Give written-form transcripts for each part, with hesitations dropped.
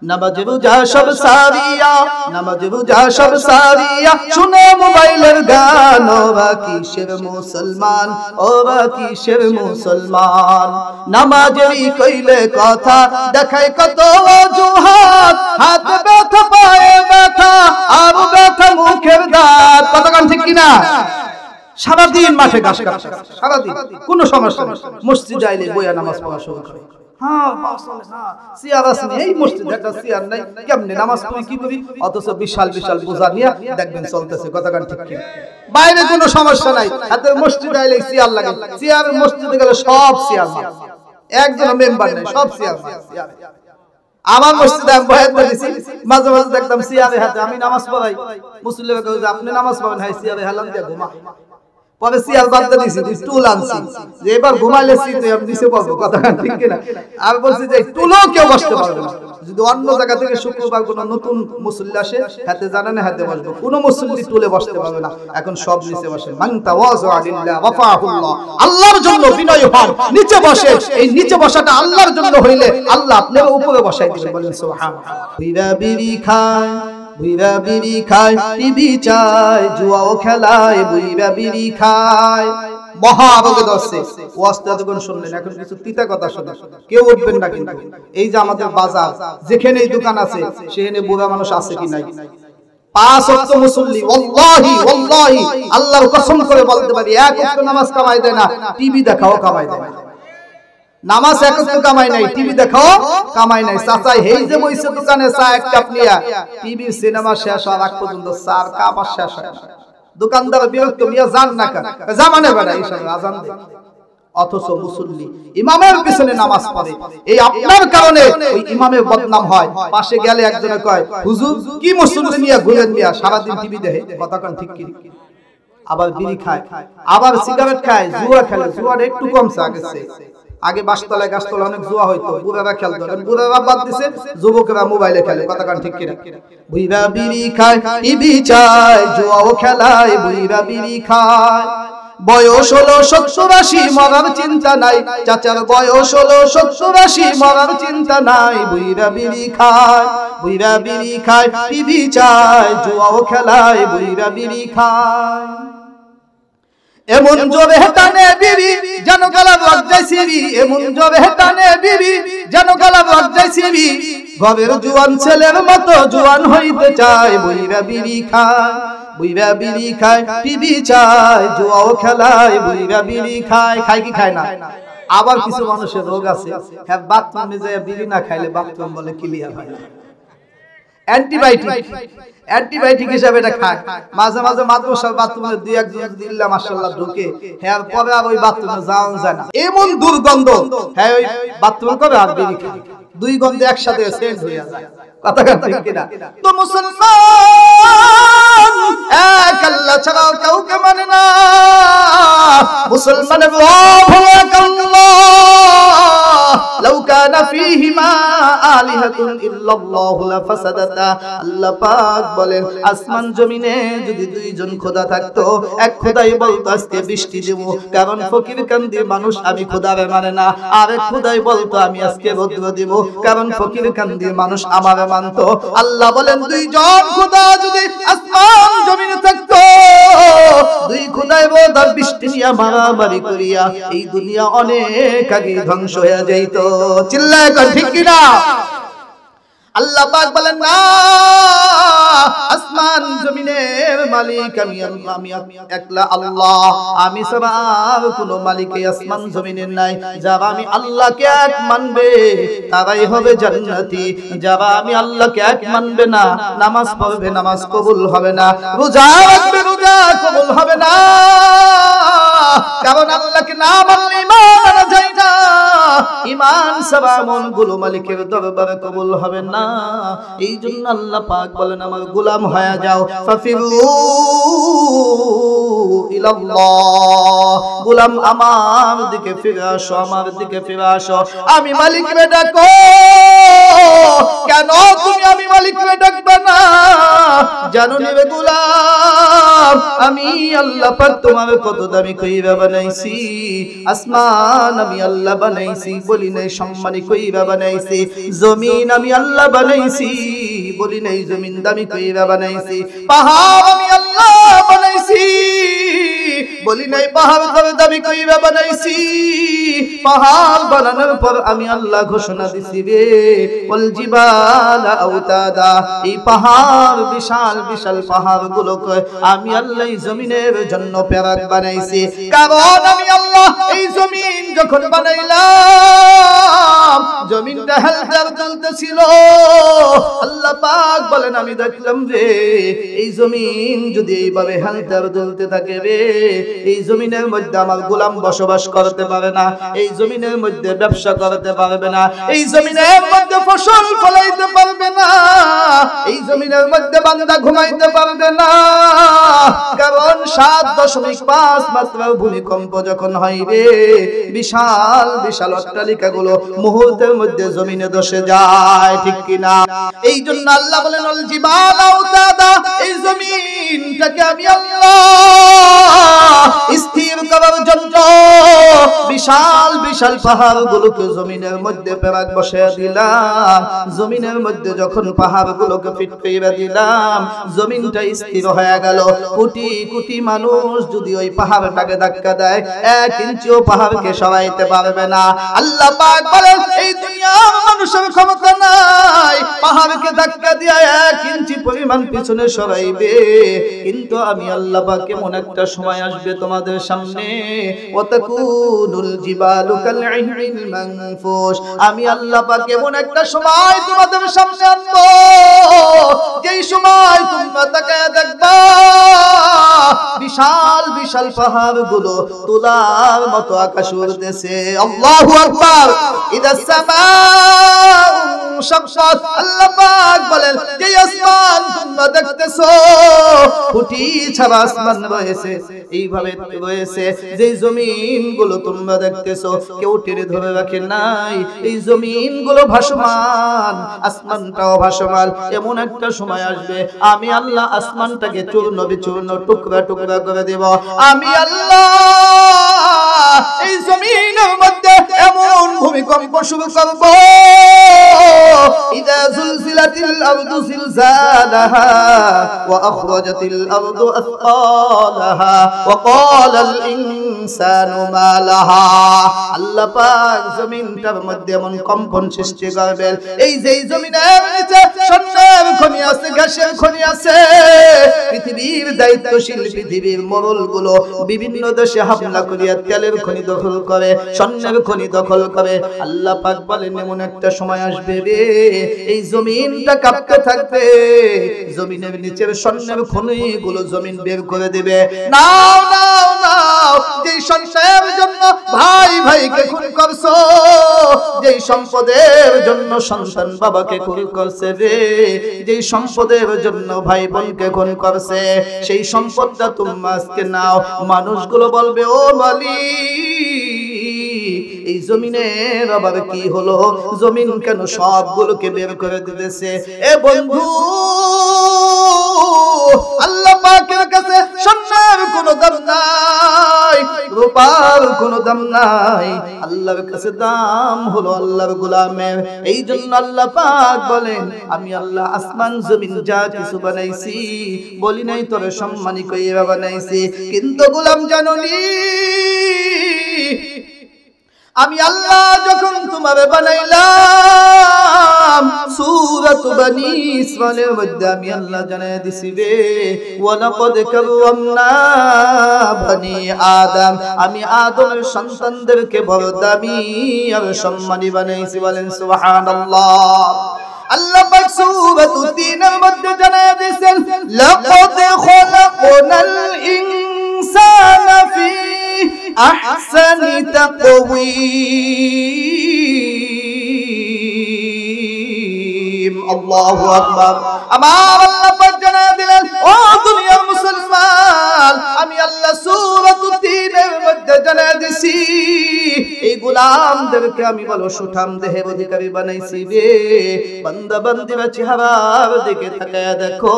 নামাজ রোজা সব সারিয়া, নামাজ রোজা সব সারিয়া, শুনো মোবাইলের গান, ওরা কিসের মুসলমান, ওরা কিসের মুসলমান। নামাজেরই কইলে কথা, দেখায় কত অজুহাত, হাত ব্যথা পায়ে ব্যথা, আর ব্যথা মুখের দাঁত। কতক্ষণ ঠিক কিনা? সারাদিন মাঠে ঘাস কাটছে, সারাদিন কোনো সমস্যা নেই, মসজিদ আইলে বইয়া নামাজ পড়া শুরু করে। বাইরে কোনো সমস্যা নাই, হাতে মসজিদ আইলে চেয়ার লাগে, চেয়ার মসজিদে গেলে সব চেয়ার, একজন মেম্বার নেই, সব চেয়ার। আমার মসজিদে আমি বয়াত করেছি, মাঝে মাঝে দেখতাম চেয়ারে হাতে আমি নামাজ পড়াই, মুসল্লিরা কয় যে আপনি নামাজ পড়েন, হ্যাঁ চেয়ারে হেলান দিয়ে ঘুমা। পরে চেয়ার বাদতে দিছি, টুল আনছি, যে এবার ঘুমাইলে সিটে আমি নিচে বসবো। কথা ঠিক কিনা? আমি বলছি যে টুলও কেউ বসতে পারবে না, যদি অন্য জায়গা থেকে শুক্রবার কোনো নতুন মুসল্লি আসে, হাতে জানানে হাতে বসবো, কোনো মুসল্লি টুলে বসতে পারবে না, এখন সব নিচে বসে। মান তাওয়াযা লিল্লাহ রাফাহুল্লাহ, আল্লাহর জন্য বিনয় হন, নিচে বসে। এই নিচে বসাটা আল্লাহর জন্য হইলে আল্লাহ আপনার উপরে বসাই দিবেন। বলেন সুবহানাল্লাহ। বিড়া বিড়ি খায়, বুইরা বিড়ি খায়, টিভি চায়, জুয়াও খেলায়, বুইরা বিড়ি খায়। মহাবগত আছে ওয়াজটা যখন শুনলেন, এখন কিছু তিতা কথা শোনেন, কেউ উঠবেন না কিন্তু। এই যে আমাদের বাজার, যেখানে এই দোকান আছে সেখানে বুড়া মানুষ আছে কি নাই? 5 ওয়াক্ত মুসল্লি, ওয়াল্লাহি ওয়াল্লাহি আল্লাহর কসম করে বলতে পারি, এক ওয়াক্ত নামাজ কামাই দেয় না, টিভি দেখাও কামাই দেয় না। নামাজ এক ওয়াক্ত কামাই নাই, টিভি দেখাও কামাই নাই। চাচা এই যে বইছে দোকানে চা এক কাপ নিয়া, টিভি সিনেমা শেষ হওয়ার আগ পর্যন্ত চার কাপ আর শেষ হয় না। দোকানদার বিরক্ত, মিয়া জান না কেন, জামানে বেড়া এইসব আজান দেয়। অথচ মুসল্লি ইমামের পিছনে নামাজ পড়ে, এই আপনার কারণে ওই ইমামের বদনাম হয়। পাশে গেলে একজনে কয়, হুজুর কি মুসল্লি নিয়ে ঘুরেন মিয়া, সারাদিন টিভি দেখে। কথা কোন ঠিক কি? আবার বিড়ি খায়, আবার সিগারেট খায়, জুয়া খেলে। জুয়ার একটু কমছে আগেছে, আগে বাসতলায় গাছতলায় অনেক জুয়া হইতো, বুড়ারা খেলতো, বুড়ারা বাদ দিছে, যুবকরা মোবাইলে খেলে। কথা কান ঠিক কিনা? বুইরা বিড়ি খায়, টিভি চায়, জুয়াও খেলায়, বুইরা বিড়ি খায়। বয়স হলো 70-80, মরার চিন্তা নাই, চাচার বয়স হলো 70-80, মরার চিন্তা নাই, বুইরা বিড়ি খায়, বুইরা বিড়ি খায়, টিভি চায়, জুয়াও খেলায়, বুইরা বিড়ি খায়। এমন জোরে টানে বিড়ি যেন গলা বাজায় সিঁড়ি, এমন জোরে টানে বিড়ি যেন গলা বাজায় সিঁড়ি। ঘরের জুয়ান ছেলের মতো জুয়ান হইতে চায়, বুইরা বিড়ি খায়, বুইরা বিড়ি খায়, টিভি চায়, জুয়াও খেলায়, বুইরা বিড়ি খায়। খায় কি খায় না? আবার কিছু মানুষের রোগ আছে, হ্যাঁ বাথরুমে যায় বিড়ি না খাইলে বাথরুম বলে ক্লিয়ার হয় না। অ্যান্টিবায়োটিক হিসাবে এটা খায়। মাঝে মাঝে মাদ্রাসার বাথরুমে দুই একজন দিল্লা মাশাআল্লাহ ঢুকে, হ্যাঁ পরে আর ওই বাথরুমে যাওয়া যায় না, এমন দুর্গন্ধ। হ্যাঁ ওই বাথরুম করে আর বিড়ি খায়, দুই গন্ধে একসাথে সেন্ট হয়ে যায়। কথা ঠিক কিনা? তো মুসলমান এক আল্লাহ ছাড়া কাউকে মানে না। মুসলমানের রব হলো এক আল্লাহ। লাউ কানা ফীহিমা আলিহাতুন ইল্লাল্লাহু লাফাসাদাতা। আল্লাহ পাক বলেন, আসমান জমিনে যদি দুইজন খোদা থাকতো, এক খোদাই বলতো আজকে বৃষ্টি দেব, কারণ ফকির কান্দি মানুষ আমি খোদারে মানে না। আর এক খোদাই বলতো আমি আজকে রৌদ্র দেব, কারণ ফকির কান্দি মানুষ আমারে মানতো। আল্লাহ বলেন, দুইজন খোদা যদি আসমান জমিনে থাকতো, দুই খোদাই রোদ আর বৃষ্টি নিয়ে মারামারি করিয়া এই দুনিয়া অনেক আগে ধ্বংস হয়ে যাইতো। চিল্লায় কর ঠিক কিনা? আল্লাহ পাক বলেন, না, আসমান জমিনের মালিক আমি আল্লাহ, আমি একলা আল্লাহ, আমি ছাড়া আর কোনো মালিক এই আসমান জমিনের নাই। যারা আমি আল্লাহকে এক মানবে তারাই হবে জান্নাতি, যারা আমি আল্লাহকে এক মানবে না, নামাজ পড়বে নামাজ কবুল হবে না, রোজা রাখবে রোজা কবুল হবে না, কারণ আল্লাহকে না মানলে ঈমান আনা যায় না। ঈমান ছাড়া আমলগুলো মালিকের দরবারে কবুল হবে না। এই জন্য আল্লাহ পাক বলেন, আমার গোলাম হয়ে যাও, ফাফিরু ইলাল্লাহ, গোলাম আমার দিকে ফিরে আসো, আমার দিকে ফিরে আসো। আমি মালিককে ডাকো। কেন তুমি আমি মালিককে ডাকবে না? জানো নিবে গোলাম, আমি আল্লাহ পাক তোমার কত দামি কইরা বানাইছি। আসমান আমি আল্লাহ বানাইছি, বলি নাই সম্মানী কইরা বানাইছি। জমিন আমি আল্লাহ বানাইছি, বলি নাই জমিন দামি কইরা বানাইছি। পাহাড় আমি আল্লাহ বানাইছি, বলি নাই পাহাড় কত দামি কইরা বানাইছি। পাহাড় বানানোর পর আমি আল্লাহ ঘোষণা দিছি রে ওয়াল জিবালা আওতাদা, এই পাহাড় বিশাল বিশাল পাহাড় গুলোকে আমি আল্লাহ জমিনের জন্য প্যারাক বানাইছি। কারণ আমি আল্লাহ এই জমিন যখন বানাইলাম জমিনটা হেলচাল চলতেছিল। আল্লাহ পাক বলেন আমি দেখলাম রে এই জমিন যদি এইভাবে হেলচাল চলতে থাকে রে, এই জমিনের মধ্যে আমার গোলাম বসবাস করতে পারে না, এই জমিনের মধ্যে ব্যবসা করতে পারবে না, এই জমিনের মধ্যে ফসল ফলাইতে পারবে না, এই জমিনের মধ্যে বান্দা ঘুমাইতে পারবে না। কারণ 7.5 মাত্রার ভূমিকম্প যখন হইবে বিশাল বিশাল অট্টালিকা গুলো মুহূর্তের মধ্যে জমিনে ধসে যায়, ঠিক কিনা? এই জন্য আল্লাহ বলেন আল জিবাল আওতাদা, এই জমিনটাকে আমি আল্লাহ স্থির করার জন্য বিশাল বিশাল পাহাড় গুলোকে জমিনের মধ্যে পেরাক বসিয়ে দিলাম। জমিনের মধ্যে যখন পাহাড় গুলোকে ফিট করে দিলাম জমিনটা স্থির হয়ে গেল। কোটি কোটি মানুষ যদি ওই পাহাড়টাকে ধাক্কা দেয় 1 ইঞ্চিও পাহাড়কে সরাইতে পারবে না। আল্লাহ পাক বলেন এই দুনিয়ার মানুষের ক্ষমতা নাই পাহাড়কে ধাক্কা দিয়ে 1 ইঞ্চি পরিমাণ পিছনে সরাইবে, কিন্তু আমি আল্লাহ পাক এমন একটা সময় আসবে তোমাদের সামনে ওয়াতাকুনুল জিবালু কালইহিল মানফুশ, আমি আল্লাহ পাক এমন একটা সময় তোমাদের সামনে আনবো যেই সময় তোমরা তাকায় দেখবা বিশাল বিশাল পাহাড় গুলো তুলার মতো আকাশ উড়তেছে। আল্লাহু আকবার। ইদাস সামাউ শাক্কাত, আল্লাহ পাক বলেন যে আসমান তোমরা দেখতেছো ফুটি ছাড়া আসমান রয়েছে, এইভাবে রয়েছে। যে জমিন গুলো তোমরা দেখতেছো কেউ টেনে ধরে রাখে নাই, এই জমিন গুলো ভাসমান, আসমানটাও ভাসমান। এমন একটা সময় আসবে আমি আল্লাহ আসমানটাকে চূর্ণ বিচূর্ণ টুকরা টুকরা করে দেব। আমি আল্লাহ এই জমিনের মধ্যে এমন ভূমিকম্প শুরু করব ইদা জুলজিলাতিল আরদু জিলজালাহা ওয়া আখরাজাতিল আরদু আসকালাহা ওয়া ক্বালাল ইনসানু মা লাহা। আল্লাহ পাক জমিনটার মধ্যে এমন কম্পন সৃষ্টি করবেন এই যে জমিনের নিচে স্বর্ণের খনি আছে, গ্যাসের খনি আছে, পৃথিবীর দায়িত্বশীল পৃথিবীর মরলগুলো বিভিন্ন দেশে হামলা করিয়া তেলের খনি দখল করে, স্বর্ণের খনি দখল করে। আল্লাহ পাক বলেন এমন একটা সময় আসবে রে এই জমিনটা কাঁপতে থাকবে, জমিনের নিচের স্বর্ণের খনিগুলো জমিন বের করে দেবে। নাও নাও নাও, যেই সংসারের জন্য ভাই ভাইকে খুন করছো, যেই সম্পদের জন্য সন্তান বাবাকে খুন করছে রে, যেই সম্পদের জন্য ভাই বোনকে খুন করছে, সেই সম্পদটা তোমরা আজকে নাও। মানুষগুলো বলবে ও মালিক এই জমিনের আবার কি হলো, জমিন কেন সবগুলোকে বের করে দিতেছে? এ বন্ধু আল্লাহ পাকের কাছে সোনার কোনো দাম নাই, রূপার কোনো দাম নাই, আল্লাহর কাছে দাম হলো আল্লাহর গোলামের। এই জন্য আল্লাহ পাক বলেন আমি আল্লাহ আসমান জমিন যা কিছু বানাইছি বলি নাই তোরে সম্মানী কইরা বানাইছি, কিন্তু গোলাম জাননি আমি আল্লাহ যখন তোমারে বানাইলাম সূরাত বনী ইসরাঈলের মধ্যে আমি আল্লাহ জানায় দিছি রে ওয়ালাকাদ কাররামনা বনী আদম, আমি আদমের সন্তানদেরকে বড় দামি আর সম্মানী বানাইছি। বলেন সুবহানাল্লাহ। আল্লাহ পাক সূরাত তিনের মধ্যে জানায় দিয়েছেন লাকাদ খালাকনাল ইনসানা ফি আহসানি তাকওয়িম। আল্লাহু আকবার। আমার আল্লাহ পাক জানায় দিলেন ও দুনিয়ার মুসলমান আমি আল্লাহ সূরাত তিনের মধ্যে মধ্যে জানায় দিছি এই গোলামদেরকে আমি বলো সুঠাম দেহের অধিকারী বানাইছি রে। বান্দা বান্দিরা চেহারার দিকে তাকায়া দেখো,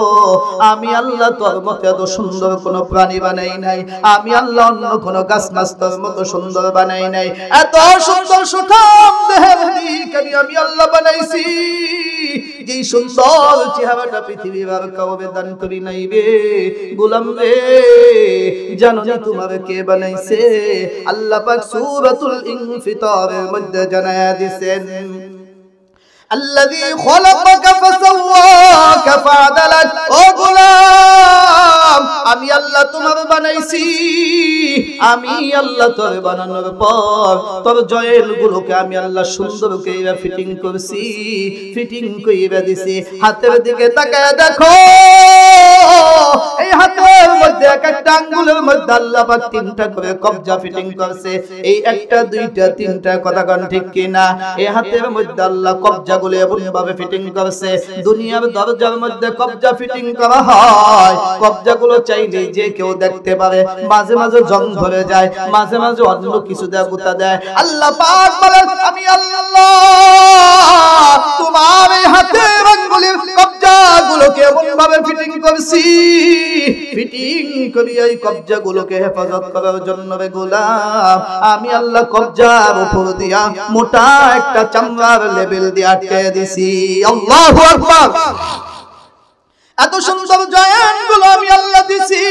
আমি আল্লাহ তোর মতো এত সুন্দর কোন প্রাণী বানাই নাই, আমি আল্লাহ অন্য কোন গাছ মাছ তোর মতো সুন্দর বানাই নাই, এত সুন্দর সুঠাম দেহের অধিকারী আমি আল্লাহ বানাইছি। যেই সুন্দর চেহারাটা পৃথিবীর আর কাউকে দান করি নাই রে। গোলাম রে, জানো না তোমার কে বানাইছে? আল্লাহ পাক সূরাতুল ইনফিতারের মধ্যে জানায়া দিয়েছেন, আল্লাযী খলাকাকা ফাসাওয়াকা ফাআদালাক। ও গোলাম, আমি আল্লাহ তোমার বানাইছি। আমি আল্লাহ তোর বানানোর পর তোর জয়েল গুলোকে আমি আল্লাহ সুন্দর কইরা ফিটিং করছি, ফিটিং কইরা দিছি। হাতের দিকে তাকায় দেখো, এই হাতের মধ্যে এক একটা আঙ্গুলের মধ্যে আল্লাহ পাক তিনটা করে কবজা ফিটিং করছে। এই একটা দুইটা তিনটা, কথা কোন ঠিক কিনা? এই হাতের মধ্যে আল্লাহ কবজা গুলো এমন ভাবে ফিটিং করছে, দুনিয়ার দরজার মধ্যে কবজা ফিটিং করা হয়। কবজা গুলো চাইলে যে কেউ দেখতে পারে, মাঝে মাঝে জং ধরে যায়, মাঝে মাঝে অন্য কিছু দেয় গুতা দেয়। আল্লাহ পাক বলেন, আমি আল্লাহ তোমার এই হাতের আঙ্গুলের কবজা গুলোকে এমন ভাবে ফিটিং করছি, ফিটিং করি এই কবজা গুলোকে হেফাজত করার জন্য রে গোলাম। আমি আল্লাহ কবজার উপর দিয়া মোটা একটা চামড়ার লেবেল দিয়ে আটকে দিছি। আল্লাহু আকবার। এত সুন্দর জয়েন্ট গুলো আমি আল্লাহ দিছি।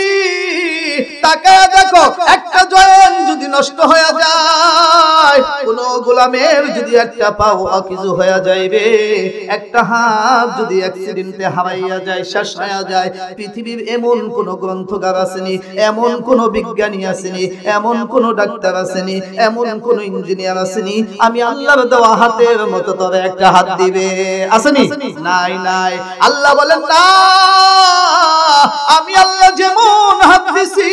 তাকায় দেখো, একটা জয়েন্ট যদি নষ্ট হয়ে যায়, কোন গোলামের যদি একটা পাও কিছু হয়ে যায় রে, একটা হাত যদি অ্যাক্সিডেন্টে হারাইয়া যায়, শেষ হয়ে যায়, পৃথিবীর এমন কোন গ্রন্থকার আসেনি, এমন কোন বিজ্ঞানী আসেনি, এমন কোন ডাক্তার আসেনি, এমন কোন ইঞ্জিনিয়ার আসেনি, আমি আল্লাহর দেওয়া হাতের মতো তবে একটা হাত দিবে, আসেনি? নাই নাই। আল্লাহ বলেন না, আমি আল্লাহ যেমন হাত দিছি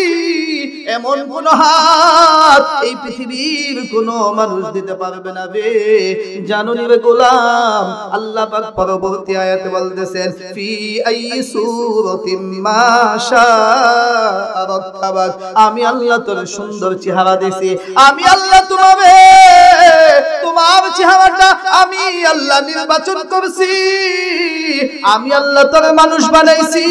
এমন কোন হাত এই পৃথিবীর কোন মানুষ দিতে পারবে না রে। জানো নি রে গোলাম, আল্লাহ পাক পরবর্তী আয়াতে বলতেছেন, ফি আইয়ি সূরাতিন মা শাআ রাক্কাবাক। আমি আল্লাহ তোর সুন্দর চেহারা দিছি, আমি আল্লাহ তোমার চেহারাটা আমি আল্লাহ নির্বাচন করছি, আমি আল্লাহ তোর মানুষ বানাইছি।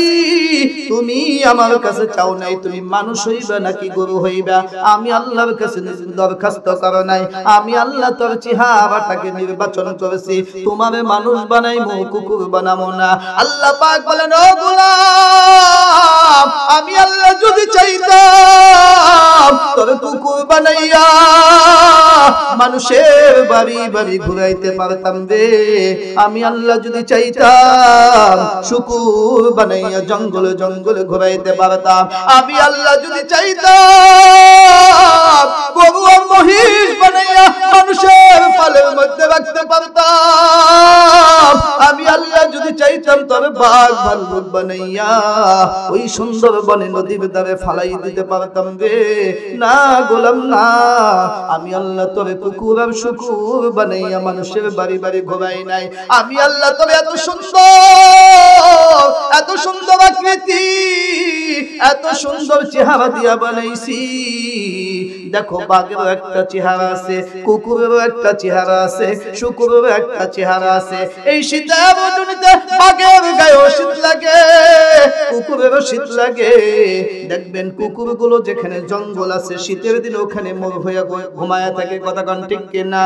তুমি আমার কাছে চাও নাই তুমি মানুষ হইবা নাকি গরু হইবা, আমি আল্লাহর কাছে দরখাস্ত করো নাই, আমি আল্লাহ তোর চেহারাটাকে নির্বাচন করেছি, তোমারে মানুষ বানাইমু, কুকুর বানামো না। আল্লাহ পাক বলেন, ও গোলাম, আমি আল্লাহ যদি চাইতাম তোর কুকুর বানাইয়া মানুষের বাড়ি বাড়ি ঘুরাইতে পারতাম রে। আমি আল্লাহ যদি চাইতাম শুকুর বানাইয়া জঙ্গলে জঙ্গলে ঘুরাইতে পারতাম, আমি আল্লাহ যদি চাইতাম গরু আর মহিষ বানাইয়া মানুষের পালের মধ্যে রাখতে পারতাম, আমি আল্লাহ যদি চাইতাম তবে বাঘ ভাল্লুক বানাইয়া ওই সুন্দর বনে নদীর ধারে ফালাই দিতে পারতাম রে। না গোলাম না, আমি আল্লাহ তোরে কুকুর আর শুকুর বানাইয়া মানুষের বাড়ি বাড়ি ঘোরাই নাই, আমি আল্লাহ তোরে এত সুন্দর আকৃতি, এত সুন্দর চেহারা দিয়া বানাইছি। দেখো, বাঘেরও একটা চেহারা আছে, কুকুরেরও একটা চেহারা আছে, শুকুরেরও একটা চেহারা আছে। এই শীতের ঋতুতে বাঘের গায়েও শীত লাগে, কুকুরেরও শীত লাগে। দেখবেন কুকুরগুলো যেখানে জঙ্গল আছে শীতের দিনে ওখানে মোর হয়ে ঘুমায়া থাকে, কথা কোন ঠিক কিনা?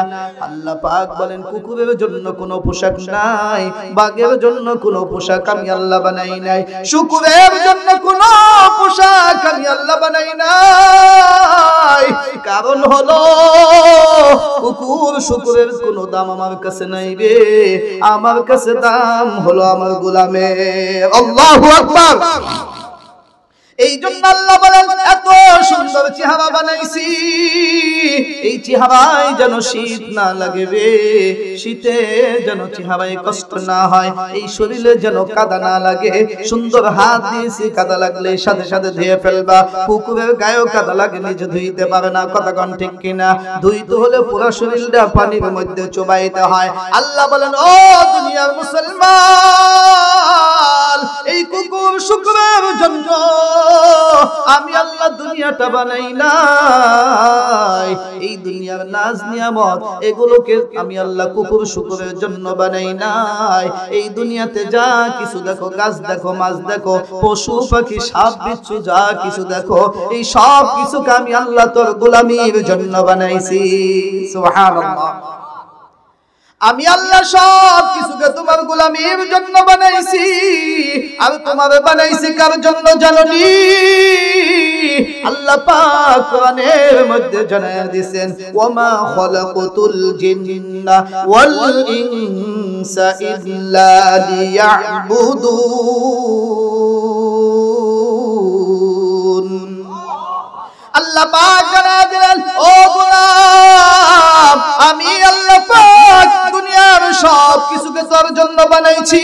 আল্লাহ পাক বলেন, কুকুরের জন্য কোনো পোশাক নাই, বাঘের জন্য কোনো পোশাক আমি আল্লাহ বানাই নাই, শুকুরের জন্য কোনো পোশাক আমি আল্লাহ বানাই নাই। কারণ হলো কুকুর শুকুরের কোনো দাম আমার কাছে নাই রে, আমার কাছে দাম হলো আমার গোলামের। আল্লাহু আকবার। এই জন্য আল্লাহ বলেন, এত সুন্দর চেহারা বানাইছি, এই চেহারায় যেন শীত না লাগে রে, শীতে যেন চেহারায় কষ্ট না হয়, এই শরীরে যেন কাদা না লাগে। সুন্দর হাত দিয়েছি, কাদা লাগলে সাথে সাথে ধুয়ে ফেলবা। কুকুরের গায়েও কাদা লাগে, নিজে ধুইতে পারে না, কথা কোন ঠিক কিনা? ধুইতে হলে পুরো শরীরটা পানির মধ্যে চুবাইতে হয়। আল্লাহ বলেন, ও দুনিয়ার মুসলমান, এই কুকুর শুকুরের জন্য আমি আল্লাহ দুনিয়াটা দুনিয়াটা বানাই নাই, এই দুনিয়ার নাজ নিয়ামত এগুলোকে আমি আল্লাহ কুকুর শুকুরের জন্য বানাই নাই। এই দুনিয়াতে যা কিছু দেখো, গাছ দেখো, মাছ দেখো, পশু পাখি, সাপ বিচ্ছু যা কিছু দেখো, এই সব কিছুকে আমি আল্লাহ তোর গোলামীর জন্য বানাইছি। সুবহানাল্লাহ। আমি আল্লাহ সব কিছুকে তোমার গোলামীর জন্য বানাইছি। আর তোমার বানাইছি কার জন্য জানোনি? আল্লাহ পাক কোরআনের মধ্যে জানায়া দিয়েছেন, ওয়ামা খালাকাতুল জিন্না ওয়াল ইনসা ইল্লা লিয়াবুদুন। আল্লাহ পাক জানায়া দিলেন, ও গোলাম, আমি আল্লাহ পাক দুনিয়ার সব কিছুকে তোর জন্য বানাইছি।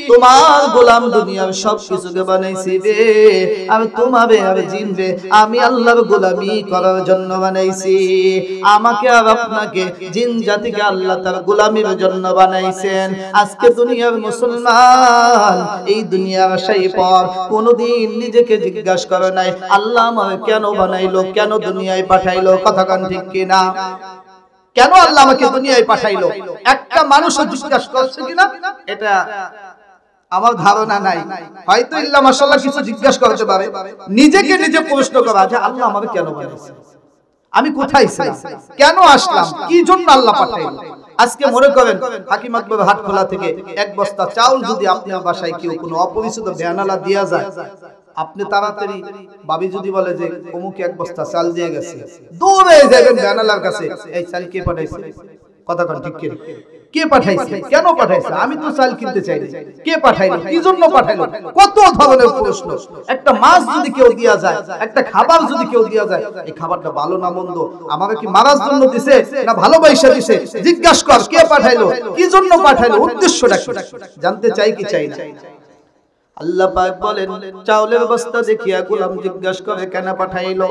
তোমার গোলাম দুনিয়ার সব কিছুকে বানাইছি রে, আমি তোমারে আর জিনবে আমি আল্লাহর গোলামি করার জন্য বানাইছি। আমাকে আর আপনাকে, জিন জাতিকে আল্লাহ তার গোলামির জন্য বানাইছেন। আজকে দুনিয়ার মুসলমান এই দুনিয়ার আশায় পর কোনদিন নিজেকে জিজ্ঞাসা করে নাই, আল্লাহ আমাকে কেন বানাইলো, কেন দুনিয়ায় পাঠাইলো? কথা কান ঠিক কিনা? কেন আল্লাহ আমাকে দুনিয়ায় পাঠাইলো? একটা মানুষ জিজ্ঞাসা করছে কিনা এটা আমার ধারণা নাই। হয়তো ইল্লা মাশাআল্লাহ কিছু জিজ্ঞাসা করতে পারে। নিজেকে নিজে প্রশ্ন করা যে আল্লাহ আমাকে কেন বানাইছে, আমি কোথায় ছিলাম, কেন আসলাম, কি জন্য আল্লাহ পাঠাইলো? আজকে মনে করেন হাকিম আকবর হাটখোলা থেকে এক বস্তা চাউল যদি আপনার বাসায় কেউ কোনো অপরিচিত বেয়ানালা দিয়া যায়, আপনি তাড়াতাড়ি ভাবি যদি বলে যে অমুক এক বস্তা চাল দিয়ে গেছে, দৌড়ে যাবেন বেয়ানালার কাছে, এই চাল কে পাঠাইছে? কথা কোন ঠিক করে? কে পাঠাইছে, কেন পাঠাইছে? আমি তো চাল কিনতে চাই না, কে পাঠাইলো, কি জন্য পাঠাইলো? কত ধরনের প্রশ্ন। একটা মাছ যদি কেউ দিয়া যায়, একটা খাবার যদি কেউ দিয়া যায়, এই খাবারটা ভালো না মন্দ, আমাকে কি মারার জন্য দিছে না ভালোবাসা দিছে? জিজ্ঞাসা কর কে পাঠাইলো, কি জন্য পাঠাইলো, উদ্দেশ্যটা কি? জানতে চাই কি চাই না? আল্লাহ পাক বলেন, চাউলের বস্তা দেখিয়া গোলাম জিজ্ঞাসা করে কেন পাঠাইলো?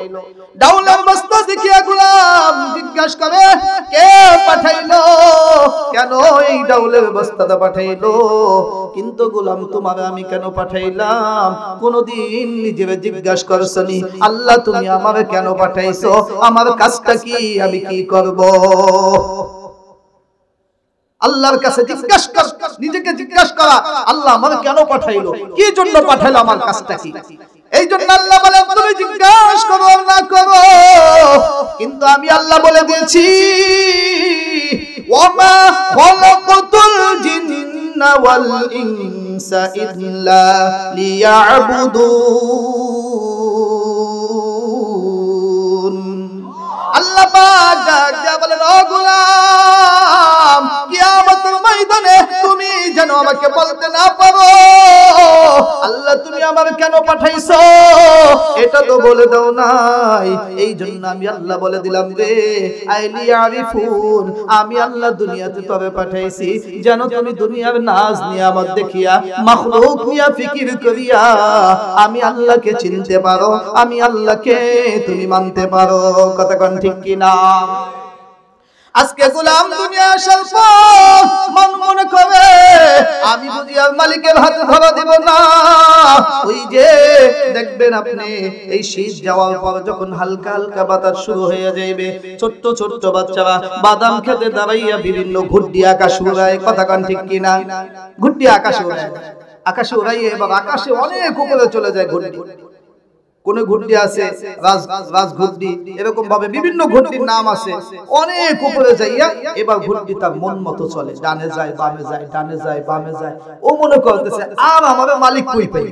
ডাউলের বস্তা দেখিয়া গোলাম জিজ্ঞাসা করে কে পাঠাইলো, কেন এই ডাউলের বস্তাটা পাঠাইলো? কিন্তু গোলাম তোমার আমি কেন পাঠাইলাম কোনদিন নিজের জিজ্ঞাসা করছনি? আল্লাহ তুমি আমারে কেন পাঠাইছো, আমার কাজটা কি, আমি কি করব? আল্লাহর কাছে জিজ্ঞাসা কর, নিজেকে জিজ্ঞাসা করা, আল্লাহ আমাকে কেন পাঠাইলো, কি জন্য পাঠাইলো, আমার কাজটা কি? এই জন্য আল্লাহ বলেন তুমি জিজ্ঞাসা করো না করো, কিন্তু আমি আল্লাহ বলে দিয়েছি, ওয়ামা খালাকাতুল জিন্না ওয়াল ইনসা ইল্লা লিয়াবুদুন। আল্লাহ পাক ডাক দিয়া বলেন, ও গোলাম, কিয়ামতের ময়দানে তুমি যেন আমাকে বলতে না পারো আল্লাহ তুমি আমার কেন পাঠাইছো, এটা তো বলে দাও নাই। এই জন্য আমি আল্লাহ বলে দিলাম রে, আইলি আরিফুন, আমি আল্লাহ দুনিয়াতে তবে পাঠাইছি যেন তুমি দুনিয়ার নাজ নিয়ামত দেখিয়া, মাখলুক নিয়া ফিকির করিয়া আমি আল্লাহকে চিনতে পারো, আমি আল্লাহকে তুমি মানতে পারো। কথা কোন ঠিক কিনা? আজকে গোলাম দুনিয়া আসার পর মন মনে করে আমি বুঝি আর মালিকের হাতে ধরা দেব না। ওই যে দেখবেন আপনি এই শীত যাওয়ার পর যখন হালকা হালকা বাতাস শুরু হয়ে যাইবে, ছোট্ট ছোট্ট বাচ্চারা বাদাম খেতে দাঁড়াইয়া বিভিন্ন ঘুরডি আকাশ উড়ায়। কথা কান ঠিক কিনা? ঘুরডি আকাশ উড়ায়, আকাশে উড়াইয়ে এবার আকাশে অনেক উপরে চলে যায় ঘুরডি। কোন ঘুরডি আছে রাজ ঘুরডি, এরকম ভাবে বিভিন্ন ঘুরডির নাম আছে। অনেক উপরে যাইয়া এবার ঘুরডি তার মন মতো চলে, ডানে যায় বামে যায়, ডানে যায় বামে যায়। ও মনে করতেছে আর আমাদের মালিক কই পাই,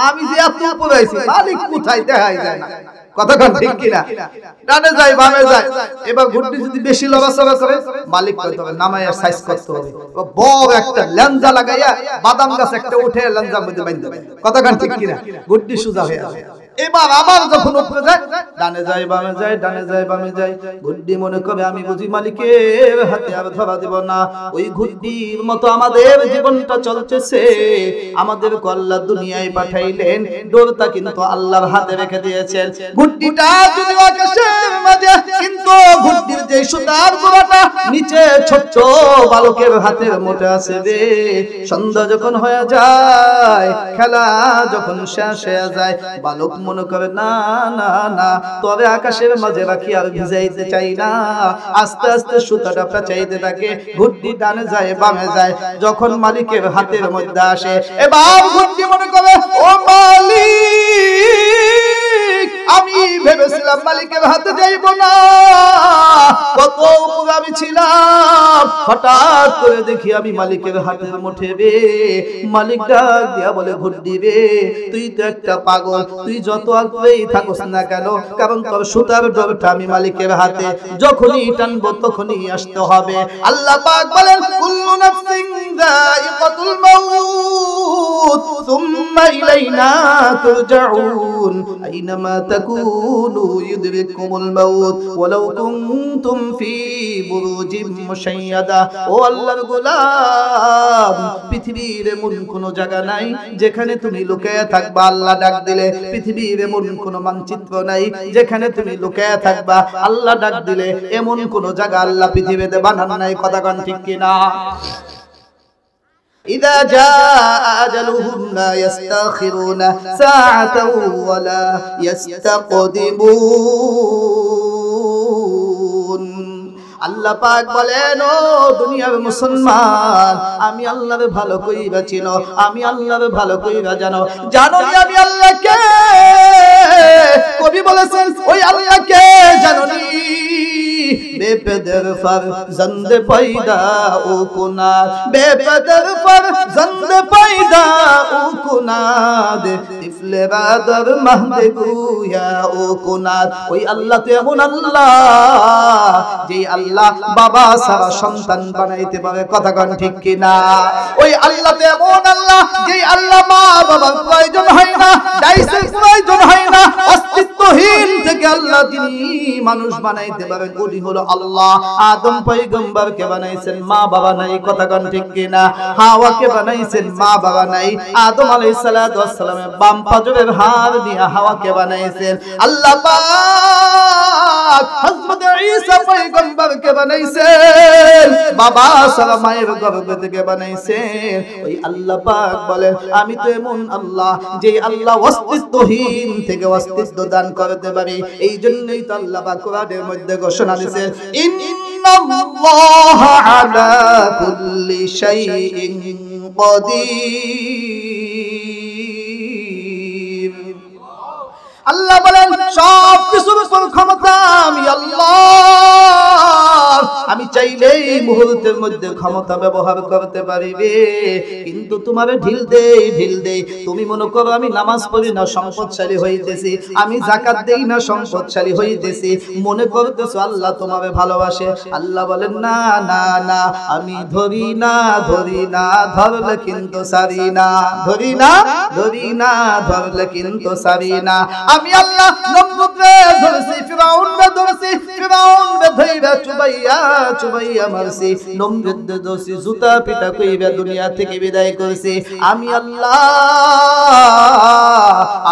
আমি যে এত উপরে আইছি মালিক কোথায় দেখাই যায় না। কথা কোন ঠিক কিনা? ডানে যায় বামে যায়। এবার ঘুরডি যদি বেশি লড়াচড়া করে মালিক কইতে হবে নামায়া সাইজ করতে হবে, বড় একটা লেঞ্জা লাগাইয়া বাদাম গাছ একটা উঠে লেঞ্জার মধ্যে বাইন্ধা দেবে। কথা কোন ঠিক কিনা? ঘুরডি সোজা হয়ে আসে। এবার আবার যখন উপরে যায় ডানে যায় বামে যায়, ডানে যায় বামে যায়। ঘুরডি মনে করে আমি বুঝি মালিকের হাতে আর ধরা দেব না। ওই ঘুরডির মতো আমাদের জীবনটা চলতেছে। আমাদের আল্লাহ দুনিয়ায় পাঠাইলেন, ডোরটা কিন্তু আল্লাহর হাতে রেখে দিয়েছেন। ঘুরডিটা যদি আকাশের মাঝে, কিন্তু ঘুরডির যে সুতার গোড়াটা নিচে ছোট্ট বালকের হাতের মুঠে আছে রে। সন্ধ্যা যখন হয়ে যায়, খেলা যখন শেষ হয়ে যায়, বালক মনে করে না না না তবে আকাশের মাঝে রাখি আর ভিজাইতে চাই না। আস্তে আস্তে সুতাটা পেঁচাইতে থাকে, ঘুরটি ডানে যায় বামে যায়, যখন মালিকের হাতের মধ্যে আসে এবার ঘুরটি মনে করে ও মালিক, আমি ভেবেছিলাম মালিকের হাতে যাইব না, কত উপরে আমি ছিলাম, হঠাৎ করে দেখি আমি মালিকের হাতের মুঠে রে। মালিক ডাক দিয়া বলে ঘুরটি রে, তুই তো একটা পাগল, তুই যত আগ্রহী থাকস না কেন, কারণ তোর সুতার ডরটা আমি মালিকের হাতে, যখনই টানবো তখনই আসতে হবে। আল্লাহ পাক বলেন কুল্লু নাফসিন যায়িকাতুল মাউত সুম্মা ইলাইনা তুরজাউন আইনামা তাকুনু ইউদরিকুমুল মাউত ওয়ালাউ কুনতুম ফি বুরুজিম মুশাইয়াদা। ও আল্লাহর গোলাম, পৃথিবীর এমন কোন জায়গা নাই যেখানে তুমি লুকায়া থাকবা, আল্লাহ ডাক দিলে পৃথিবীর এমন কোন মানচিত্র নাই যেখানে তুমি লুকায়া থাকবা, আল্লাহ ডাক দিলে এমন কোন জায়গা আল্লাহ পৃথিবীতে বানান নাই। কথা কোন ঠিক কিনা? إذا جاء أجلهم لا يستأخرون ساعة ولا يستقدمون। আল্লাহ পাক বলেন ও দুনিয়ার মুসলমান, আমি আল্লাহর ভালো কইরা চিনো, আমি আল্লাহর ভালো কইরা জানো, জানো আমি আল্লাহকে। কবি বলেছেন ওই আল্লাহকে জানোনি, বেপেদের ফরজন্দ পয়দা ও কুনাদ, বেপেদের ফরজন্দ পয়দা ও কুনাদ, তিফলে বাদর মাহদে গুয়া ও কুনাদ। ওই আল্লাহ তো এমন আল্লাহ যে আল্লাহ বাবা সারা সন্তান বানাইতে পারে। কথা কোন ঠিক কিনা? ওই আল্লাহ তো এমন আল্লাহ যে আল্লাহ মা বাবার প্রয়োজন হয় না, ডাইসের প্রয়োজন হয় না, অস্তিত্বহীন থেকে আল্লাহ তিনি মানুষ বানাইতে পারেন। উনি হলো আল্লাহ। আদম পয়গম্বরকে বানাইছেন, মা বাবা নাই। কথা কোন ঠিক কিনা? হাওয়াকে বানাইছেন, মা বাবা নাই। আদম আলাইহিস সালাতু ওয়াস সালামের বাম পাজরের হাড় দিয়ে হাওয়াকে বানাইছেন আল্লাহ পাক। হযরত ঈসা পয়গম্বরকে বানাইছেন, বাবা সারা মায়ের গর্ভ থেকে বানাইছেন। ওই আল্লাহ পাক বলেন আমি তো এমন আল্লাহ যে আল্লাহ অস্তিত্বহীন থেকে অস্তিত্ব দান করতে পারি। এই জন্যই তো আল্লাহ পাক কোরআনের মধ্যে ঘোষণা দিয়েছেন ইন্নাল্লাহা আলা কুল্লি শাইইন কাদির। আল্লাহ বলেন সব কিছুর উপর ক্ষমতা আমি আল্লাহ, আমি চাইলেই মুহূর্তের মধ্যে ক্ষমতা ব্যবহার করতে পারিবে। কিন্তু তোমারে ঢিল দেই, তুমি মনে করো আমি নামাজ পড়ি না সম্পদশালী হইতেছি, আমি যাকাত দেই না সম্পদশালী হইতেছি, মনে করতেছো আল্লাহ তোমারে ভালোবাসে। আল্লাহ বলেন না না না, আমি ধরি না ধরলে কিন্তু সারি না, ধরি না ধরলে কিন্তু সারি না। আমি আল্লাহ নমরুদরে ধরছি, ফিরাউনরে ধরছি, ফিরাউনরে ধইরা চুবাইয়া মারছি, নমরুদরে ধরছি জুতা পিটা কইরা দুনিয়া থেকে বিদায় করছি। আমি আল্লাহ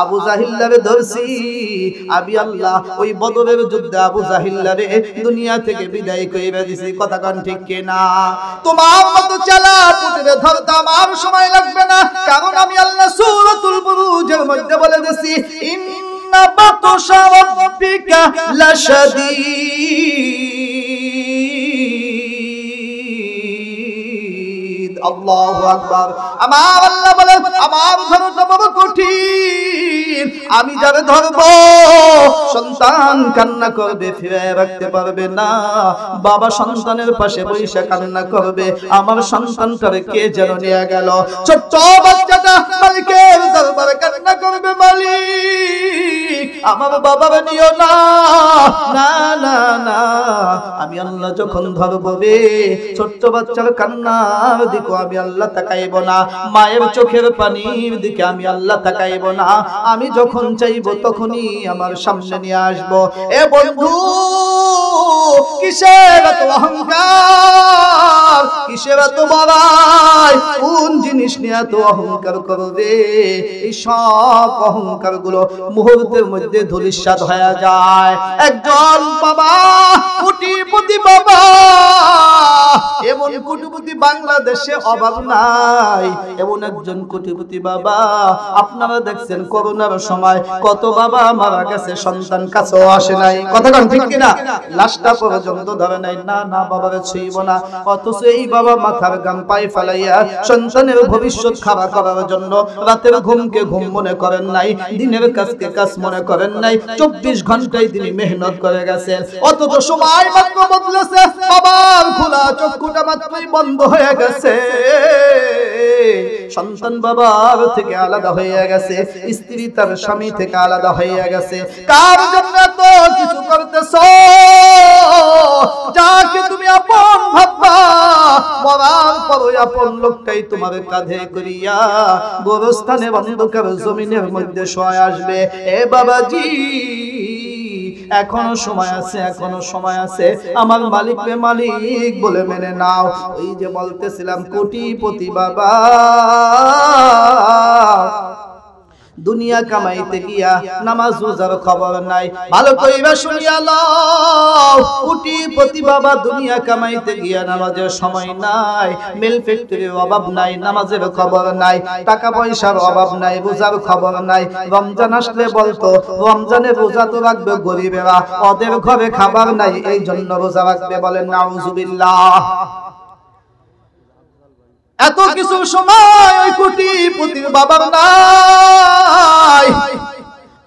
আবু জাহিল্লারে ধরছি, আমি আল্লাহ ওই বদরের যুদ্ধে আবু জাহিল্লারে দুনিয়া থেকে বিদায় কইরা দিছি। কথা কোন ঠিক কিনা? তোমার মতো চালা পুটরে ধরতাম আর সময় লাগবে না, কারণ আমি আল্লাহ সূরাতুল বুরুজের মধ্যে বলে দিছি ইন্না বাতশা রাব্বিকা লাশাদীদ। আল্লাহু আকবার। আমার আল্লাহ বলেন আমার ধরটা বড় কঠিন, আমি যারে ধরব সন্তান কান্না করবে, ফিরে রাখতে পারবে না। বাবা সন্তানের পাশে বসে কান্না করবে, আমার সন্তানটারে কে যেন নিয়ে গেল। ছোট্ট বাচ্চাটা মালিকের দরবারে কান্না করবে, মালিক আমার বাবারে নিও না, না না না। আমি আল্লাহ যখন ধরব রে, ছোট্ট বাচ্চার কান্নার দিকে আমি আল্লাহ তাকাইব না, মায়ের চোখের পানির দিকে আমি আল্লাহ তাকাইব না। আমি যখন চাইব তখনই আমার সামনে নিয়ে আসব। এ বন্ধু, কিসের এত অহংকার, কিসের এত বড়াই, কোন জিনিস নিয়ে এত অহংকার করবে? এই সব অহংকার গুলো মুহূর্তের মধ্যে মধ্যে ধূলিসাৎ হয়ে যায়। একজন বাবা, কোটিপতি বাবা, এমন কোটিপতি বাংলাদেশে অভাব নাই। এমন একজন কোটিপতি বাবা, আপনারা দেখছেন করোনার সময় কত বাবা মারা গেছে, সন্তান কাছেও আসে নাই। কথা কোন ঠিক কিনা? লাশটা পর্যন্ত ধরে নাই, না না বাবারে ছুঁইব না। অথচ এই বাবা মাথার গাম পায়ে ফেলাইয়া সন্তানের ভবিষ্যৎ খারাপ করার জন্য রাতের ঘুমকে ঘুম মনে করেন নাই, দিনের কাজকে কাজ মনে করেন নাই, 24 ঘন্টায় তিনি মেহনত করে গেছেন। অথচ সময় মাত্র বদলেছে, বাবার খোলা চক্ষুটা মাত্রই বন্ধ হয়ে গেছে, সন্তান বাবার থেকে আলাদা হয়ে গেছে, স্ত্রী তার স্বামী থেকে আলাদা হয়ে গেছে। কার জন্য তো কিছু করতেছো? যাকে তুমি আপন ভাববা, মরার পর আপন লোকটাই তোমার কাঁধে করিয়া গোরস্থানে অন্ধকার জমিনের মধ্যে শোয় আসবে। এ বাবাজি, এখনো সময় আছে, এখনো সময় আছে। আমার মালিককে মালিক বলে মেনে নাও। ওই যে বলতেছিলাম, কোটিপতি বাবা দুনিয়া কামাইতে গিয়া নামাজ রোজার খবর নাই। ভালো কইবা শুনিয়া লও, কোটিপতি বাবা দুনিয়া কামাইতে গিয়া নামাজের সময় নাই, মিল ফ্যাক্টরির অভাব নাই, নামাজের খবর নাই, টাকা পয়সার অভাব নাই, রোজার খবর নাই। রমজান আসলে বলতো রমজানে রোজা তো রাখবে গরিবেরা, ওদের ঘরে খাবার নাই, এই জন্য রোজা রাখবে। বলেন নাউজুবিল্লাহ। এত কিছু সময় ওই কোটিপতির বাবার নাই।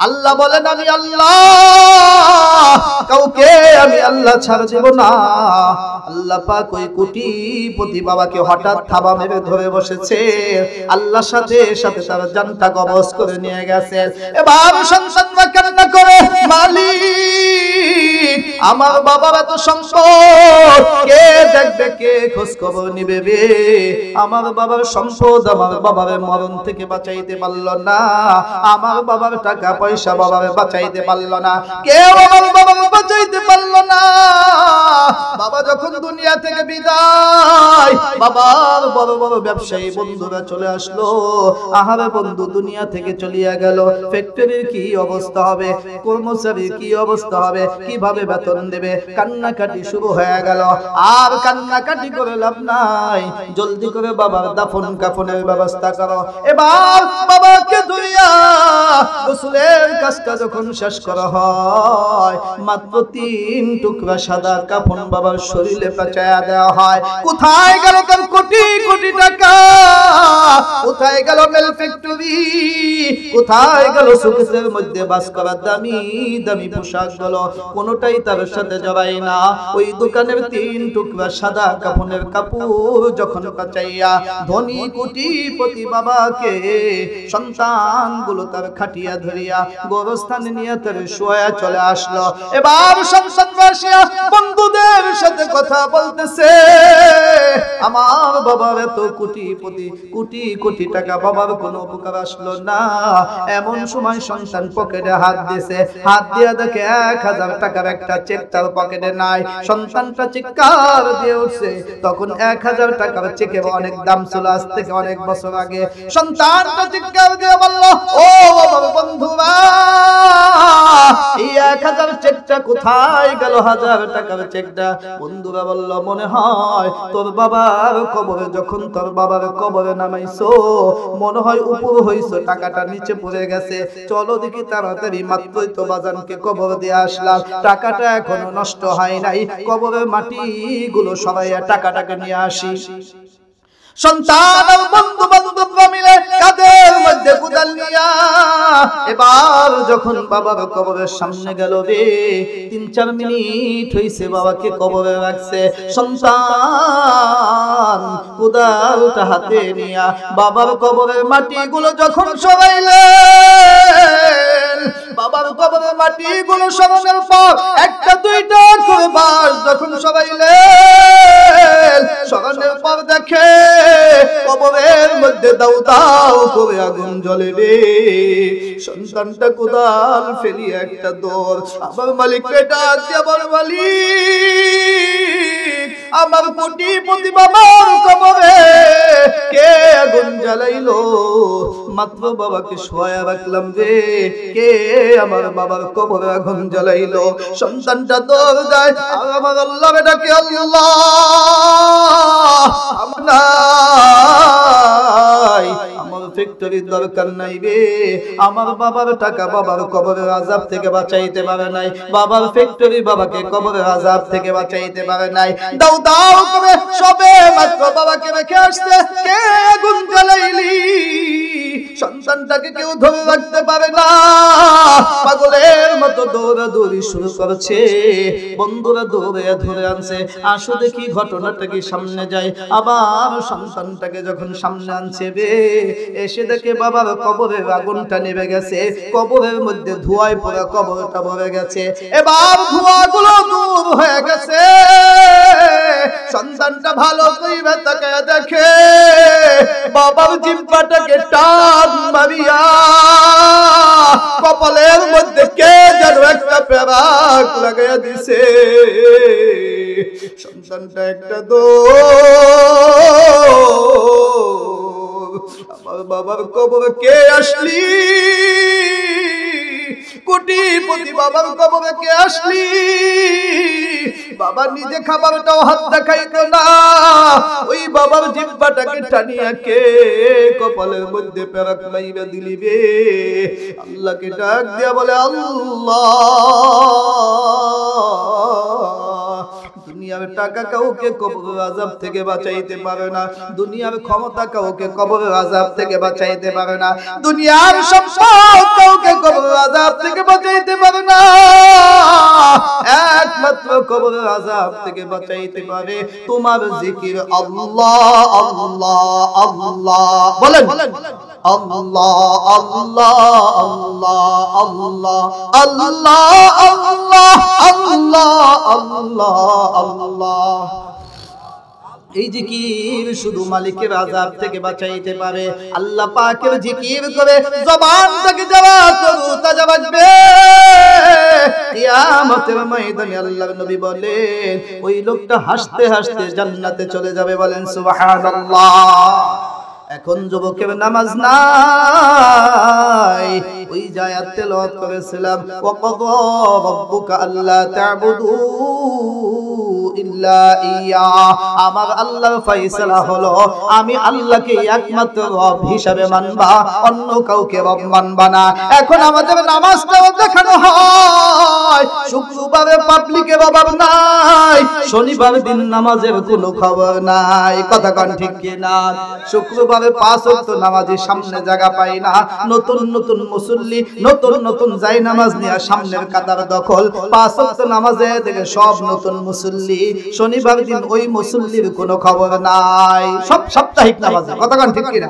আল্লাহ বলেন, আমি আল্লাহ কাউকে আমি আল্লাহ ছাড় দেব না। আল্লাহ পাক ওই কোটিপতি বাবাকে হঠাৎ থাবা মেরে ধরে বসেছে, আল্লাহর সাথে সাথে তার জানটা কবজ করে নিয়ে গেছে। এবার সন্তানরা কান্না করে, মালিক আমার বাবার এত সম্পদ, কে দেখবে, কে খোঁজ খবর নিবে রে? আমার বাবার সম্পদ আমার বাবার মরণ থেকে বাঁচাইতে পারলো না, আমার বাবার টাকা পয়সা বাবারে বাঁচাইতে পারলো না, কেউ আমার বাবাকে বাঁচাইতে পারলো না। বাবা যখন দুনিয়া থেকে বিদায়, বাবার বড় বড় ব্যবসায়ী বন্ধুরা চলে আসলো। আহারে বন্ধু দুনিয়া থেকে চলিয়া গেল, ফ্যাক্টরির কি অবস্থা হবে, কর্মচারীর কি অবস্থা হবে, কিভাবে বেতন দেবে? কান্নাকাটি শুরু হয়ে গেল। আর কান্নাকাটি করে লাভ নাই, জলদি করে বাবার দাফন কাফনের ব্যবস্থা করো। এবার বাবাকে ধরিয়া গোসলের কাজটা যখন শেষ করা হয়, মাত্র 3 টুকরা সাদা কাফন বাবার শরীরে পেঁচায়া দেওয়া হয়। কোথায় গেল তার কোটি কোটি টাকা? কোথায় গেল মেল ফ্যাক্টরি? কোথায় গেল সুকেসের মধ্যে বাস করা দামি দামি পোশাকগুলো? কোনোটাই তার সাথে জড়ায় না। ওই দোকানের 3 টুকরা সাদা কাফনের কাপড় যখন পেঁচাইয়া ধনী কোটিপতি বাবাকে সন্তানগুলো তার খাটিয়া ধরিয়া গোরস্থানে নিয়ে তার শোয়া চলে আসলো। এবার সন্তানবাসীরা বন্ধুদের সাথে কথা বলতেছে, আমার বাবার এত কোটিপতি, কোটি কোটি টাকা, বাবার কোনো উপকার আসলো না। এমন সময় সন্তান পকেটে হাত দিয়েছে, হাত দিয়ে দেখে 1000 টাকার একটা চেক তার পকেটে নাই। সন্তানটা চিৎকার দিয়ে উঠছে। তখন 1000 টাকার চেকের অনেক দাম ছিল, আজ থেকে অনেক বছর আগে। সন্তানটা চিৎকার দিয়ে বলল, ও বাবার বন্ধুরা, এই 1000 চেকটা কোথায় গেল? 1000 টাকার চেকটা। বন্ধুরা বলল, মনে হয় তোর বাবার কবরে, যখন তোর বাবার কবরে নামাইছো মনে হয় উপর হইছো, টাকাটা নিচে পড়ে গেছে। চলো দেখি তাড়াতাড়ি, মাত্রই তো বাজানকে কবর দিয়ে আসলাম, টাকাটা এখনো নষ্ট হয় নাই, কবরের মাটিগুলো সরাইয়া টাকাটাকে নিয়ে আসি। সন্তান আর বন্ধু বান্ধবরা মিলে কাঁধের মধ্যে কুদাল নিয়া এবার যখন বাবার কবরের সামনে গেল রে, 3-4 মিনিট হইছে বাবাকে কবরে রাখছে। সন্তান কুদালটা হাতে নিয়া বাবার কবরের মাটিগুলো যখন সরাইলেন, বাবার কবরের মাটিগুলো সরানোর পর একটা দুইটা করে বাঁশ যখন সরাইলেন, সরানোর পর দেখে কবরের মধ্যে দাউ দাউ করে আগুন জ্বলে রে। সন্তানটা কোদাল ফেলিয়ে একটা দৌড় আমার মালিককে ডাক দিয়ে বলে, মালিক আমার কোটিপতি বাবার কবরে কে আগুন জ্বালাইলো? মাত্র বাবাকে শোয়া রাখলাম রে, কে আমার বাবার কবরে আগুন জ্বালাইলো। সন্তানটা দৌড় যায় আর আমার আল্লাহ বেটাকে, আল্লাহ আমার ফ্যাক্টরির দরকার নাই রে, আমার বাবার টাকা বাবার কবরের আযাব থেকে বাঁচাইতে পারে নাই, বাবার ফ্যাক্টরি বাবাকে কবরের আযাব থেকে বাঁচাইতে পারে নাই। দাও দাও করে সবে মাত্র বাবাকে রেখে আসছে, কে আগুন জ্বালাইলি। সন্তানটাকে কেউ ধরে রাখতে পারে না, পাগলের মতো দৌড়াদৌড়ি শুরু করছে। বন্ধুরা দৌড়ে ধরে আনছে, আসো দেখি ঘটনাটা কি সামনে যায়। আবার সন্তানটাকে যখন সামনে আনছে রে, এসে দেখে বাবার কবরের আগুনটা নেভে গেছে, কবরের মধ্যে ধোঁয়ায় পুরো কবরটা ভরে গেছে। এবার ধোঁয়াগুলো দূর হয়ে গেছে। সন্তানটা ভালো করে তাকায় দেখে বাবার জিহ্বাটাকে টান মারিয়া কপালের মধ্যে কে যেন একটা পেরাক লাগাইয়া দিছে। সন্তানটা একটা আমার বাবার কবরে কে আসলি, কোটিপতি বাবার কবরে কে আসলি। বাবা নিজে খাবারটাও হাত দেখাইতো না, ওই বাবার জিহ্বাটাকে টানিয়া কে কপালের মধ্যে পেরাক মাইরা দিলি রে। আল্লাহকে ডাক দিয়া বলে, আল্লাহ দুনিয়ার টাকা কাউকে কবরের আযাব থেকে বাঁচাইতে পারে না, দুনিয়ার ক্ষমতা কাউকে কবরের আযাব থেকে বাঁচাইতে পারে না, দুনিয়ার সম্পদ কাউকে কবরের আযাব থেকে বাঁচাইতে পারে না। একমাত্র কবরের আযাব থেকে বাঁচাইতে পারে তোমার জিকির। আল্লাহ আল্লাহ আল্লাহ বলেন, আল্লাহ আল্লাহ আল্লাহ আল্লাহ আল্লাহ আল্লাহ আল্লাহ আল্লাহ। এই জিকির শুধু মালিকের আযাব থেকে বাঁচাইতে পারে। আল্লাহ পাকের জিকির করে জবান থেকে যাওয়া তরুতা যাবে। কিয়ামতের ময়দানে আল্লাহর নবী বলেন, ওই লোকটা হাসতে হাসতে জান্নাতে চলে যাবে। বলেন সুবহানাল্লাহ। এখন যুবকের নামাজ নাই, ওই আয়াত তেলাওয়াত করেছিলাম, ওয়া ক্বাদা রাব্বুকা আল্লা তা'বুদু ইল্লা ইয়া। আমার আল্লাহর ফয়সালা হলো আমি আল্লাহকে একমাত্র রব হিসাবে মানবা, অন্য কাউকে রব মানবা না। এখন আমাদের নামাজটাও দেখানো হয়, শুক্রবারে পাবলিকের অভাব নাই, শনিবার দিন নামাজের কোনো খবর নাই। কথা কোন ঠিক কি না? শুক্রবারে 5 ওয়াক্ত নামাজের সামনে জায়গা পাই না, নতুন নতুন মুসল্লি নতুন নতুন যাই নামাজ নিয়ে সামনের কাতার দখল। 5 ওয়াক্ত নামাজে দেখে সব নতুন মুসল্লি, শনিবার দিন ওই মুসল্লির কোনো খবর নাই। সব সাপ্তাহিক নামাজে। কথা কোন ঠিক কি না?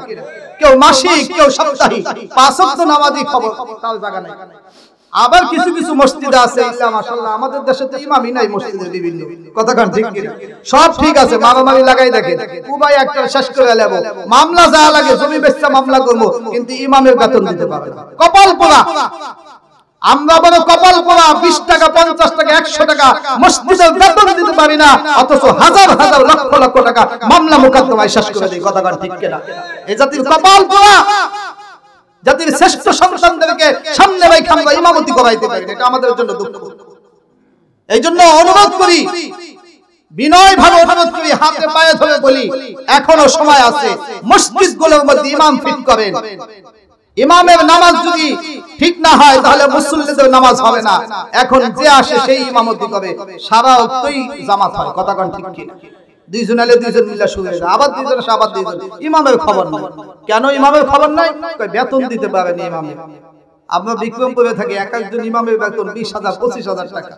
কেউ মাসিক, কেউ সাপ্তাহিক, 5 ওয়াক্ত নামাজই খবর তার জায়গা নাই। আবার কিছু কিছু মসজিদ আছে, ইসলাম মাশাআল্লাহ, আমাদের দেশে তো ইমামই নাই মসজিদের বিভিন্ন। কথা কোন ঠিক কি না? সব ঠিক আছে, মারামারি লাগাই দেখেন, উবাই একটা শেষ করে নেব, মামলা যা লাগে জমি বেচা মামলা করব, কিন্তু ইমামের বেতন দিতে পারবে না। কপাল পোড়া। আমরা বড় কপাল পোড়া, 20 টাকা 50 টাকা 100 টাকা মসজিদের বেতন দিতে পারি না, অথচ হাজার হাজার লক্ষ লক্ষ টাকা মামলা মোকদ্দমায় শেষ করে দেই। কথা কোন ঠিক কি না? এই জাতির কপাল পোড়া। জাতির শ্রেষ্ঠ সন্তানদেরকে সামনে রেখে আমরা ইমামতি করাইতে পারি, এটা আমাদের জন্য দুঃখ। এই জন্য অনুরোধ করি, বিনয় ভাবে অনুরোধ করি, হাতে পায়ে ধরে বলি, এখনো সময় আছে, মসজিদগুলোর মধ্যে ইমাম ফিট করেন। ইমামের নামাজ যদি ঠিক না হয় তাহলে মুসল্লিদের নামাজ হবে না। এখন যে আসে সেই ইমামতি করে, সারা ওয়াক্তই জামাত হয়। কথা কোন ঠিক কি না? দুইজন আলে দুইজন মিলা শুরু হয়ে যায়, আবার দুইজন আসে, আবার দুইজন। ইমামের খবর নাই। কেন ইমামের খবর নাই? বেতন দিতে পারেনি ইমামে। আমরা বিক্রমপুরে থাকি, এক একজন ইমামের বেতন 20,000 25,000 টাকা,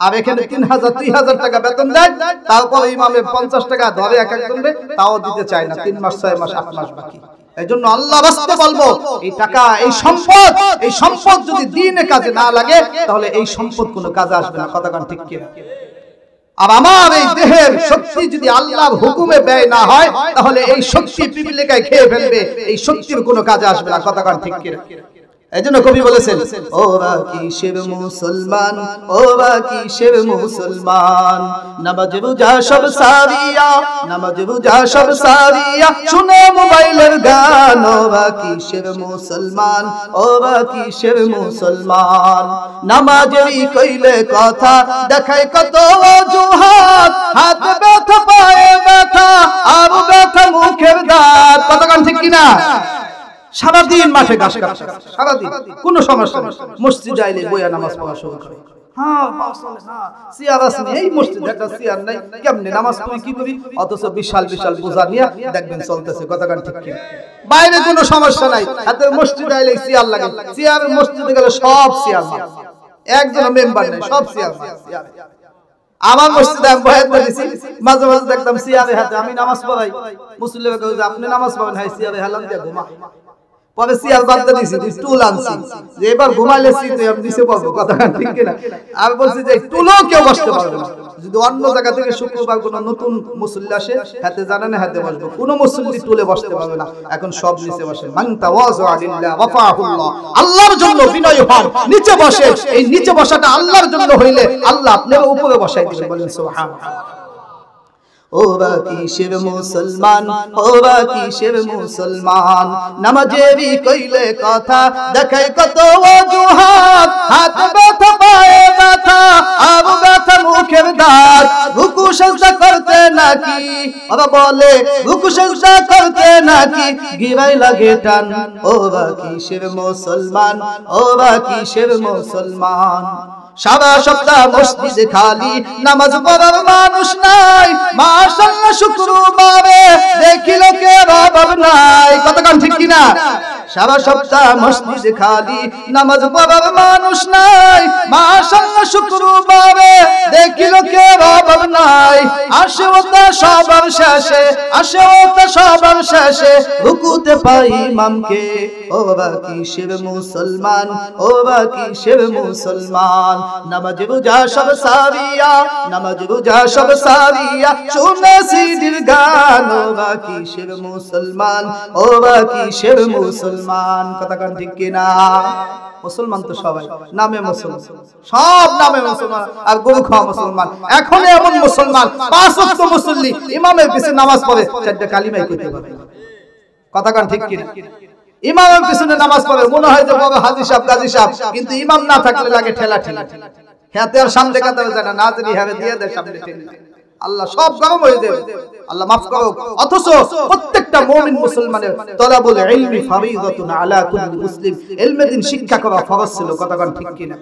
আর এখানে 3,000 2,000 টাকা বেতন দেয়, তারপর ইমামের 50 টাকা ধরে এক একজনকে, তাও দিতে চায় না। 3 মাস 6 মাস 8 মাস বাকি। এইজন্য আল্লাহ রাস্তে বলবো, এই টাকা এই সম্পদ যদি দ্বীনে কাজে না লাগে তাহলে এই সম্পদ কোনো কাজে আসবে না। কথা কোন ঠিক কি না? আর আমার এই দেহের শক্তি যদি আল্লাহর হুকুমে ব্যয় না হয় তাহলে এই শক্তি পিপিলিকায় খেয়ে ফেলবে, এই শক্তির কোনো কাজে আসবে না। কথা কোন ঠিক কি না? এজন্য কবি বলেছেন, ওরা কিসের মুসলমান, ওরা কিসের মুসলমান, নামাজ রোজা সব সারিয়া, নামাজ রোজা সব সারিয়া, শুনে মোবাইলের গান। ওরা কিসের মুসলমান, ওরা কিসের মুসলমান, নামাজেরই কইলে কথা, দেখায় কত অজুহাত, হাত ব্যথা পায়ে ব্যথা, আর ব্যথা মুখের দাঁত। কতক্ষণ ঠিক কিনা? সারাদিন মাঠে ঘাস কাটছে, সারাদিন কোনো সমস্যা নেই, মসজিদে আইলে বইয়া নামাজ পড়া শুরু করে। বাইরে কোনো সমস্যা নাই, মসজিদে আইলে চেয়ার লাগে, চেয়ার মসজিদে গেলে সব চেয়ার, একজন মেম্বার নেই, সব চেয়ার। আমার মসজিদে আমি বয়াত দিছি, মাঝে মাঝে দেখতাম চেয়ারে হাতে আমি নামাজ পড়াই, মুসল্লিরা কয় যে আপনি নামাজ পড়েন, হাই চেয়ারে হেলান দিয়ে ঘুমা। পরে চেয়ার বাদ দিছি, টুল আনছি, যে এবার ঘুমাইলে সিটে আমি নিচে বসবো। কথা ঠিক কিনা? আমি বলছি যে টুলও কেউ বসতে পারবে না, যদি অন্য জায়গা থেকে শুক্রবার কোন নতুন মুসল্লি আসে, হাতে জানানে হাতে বসবো, কোন মুসল্লি টুলে বসতে পারবে না, এখন সব নিচে বসে। মান তাওয়াযা লিল্লাহ ওয়াফাহুল্লাহ, আল্লাহর জন্য বিনয় হন, নিচে বসে। এই নিচে বসাটা আল্লাহর জন্য হইলে আল্লাহ আপনার উপরে বসাই দিবেন। বলেন সুবহানাল্লাহ। ওরা কিসের মুসলমান, ওরা কিসের মুসলমান, নামাজেরই কইলে কথা, দেখায় কত অজুহাত, হাত ব্যথা পায়ে ব্যথা, আর ব্যথা মুখের দাঁত। রুকু সিজদা করতে নাকি, ওরা বলে রুকু সিজদা করতে নাকি গিরাই লাগে টান। ওরা কিসের মুসলমান, ওরা কিসের মুসলমান, সারা সপ্তাহ মসজিদে খালি, নামাজ পড়ার মানুষ নাই, মাশাআল্লাহ শুক্রবারে দেখি লোকের অভাব নাই। কতক্ষণ ঠিক কিনা? সারা সপ্তাহ মসজিদে খালি, নামাজ পড়ার মানুষ নাই, মাশাআল্লাহ শুক্রবারে দেখি লোকের অভাব নাই। আসে ওটা সবার শেষে, আসে ওটা সবার শেষে, রুকুতে পাই ইমামকে। ওরা কিসের মুসলমান, ওরা কিসের মুসলমান, নামাজ রোজা সব সারিয়া, নামাজ রোজা সব সারিয়া, শুনে সিদির গান। ওরা কিসের মুসলমান, ওরা কিসের মুসলমান। কতক্ষণ ঠিক কিনা? মুসলমান তো সবাই, নামে মুসলমান, সব নামে মুসলমান, আর গরু খাওয়া মুসলমান। এখন এমন মুসলমান 5 ওয়াক্ত মুসল্লি, ইমামের পিছনে নামাজ পড়ে, 4টা কালিমাই কইতে পারে। কতক্ষণ ঠিক কিনা? ইমামের পিছনে নামাজ পড়ে, মনে হয় যে বাবা হাজী সাহেব, গাজী সাহেব, কিন্তু ইমাম না থাকলে লাগে ঠেলা ঠেলা। হাতে আর সামনে কাতারে যায় না, নাজরি হবে দিয়ে দেয় সামনে ঠেলে। আল্লাহ সব গরম হয়ে যাবে, আল্লাহ মাফ করো। অথচ প্রত্যেকটা মুমিন মুসলমানের তলাবুল ইলমি ফরিদাতুন আলা কুল্লি মুসলিম, ইলমে দিন শিক্ষা করা ফরজ ছিল। কতক্ষণ ঠিক কিনা?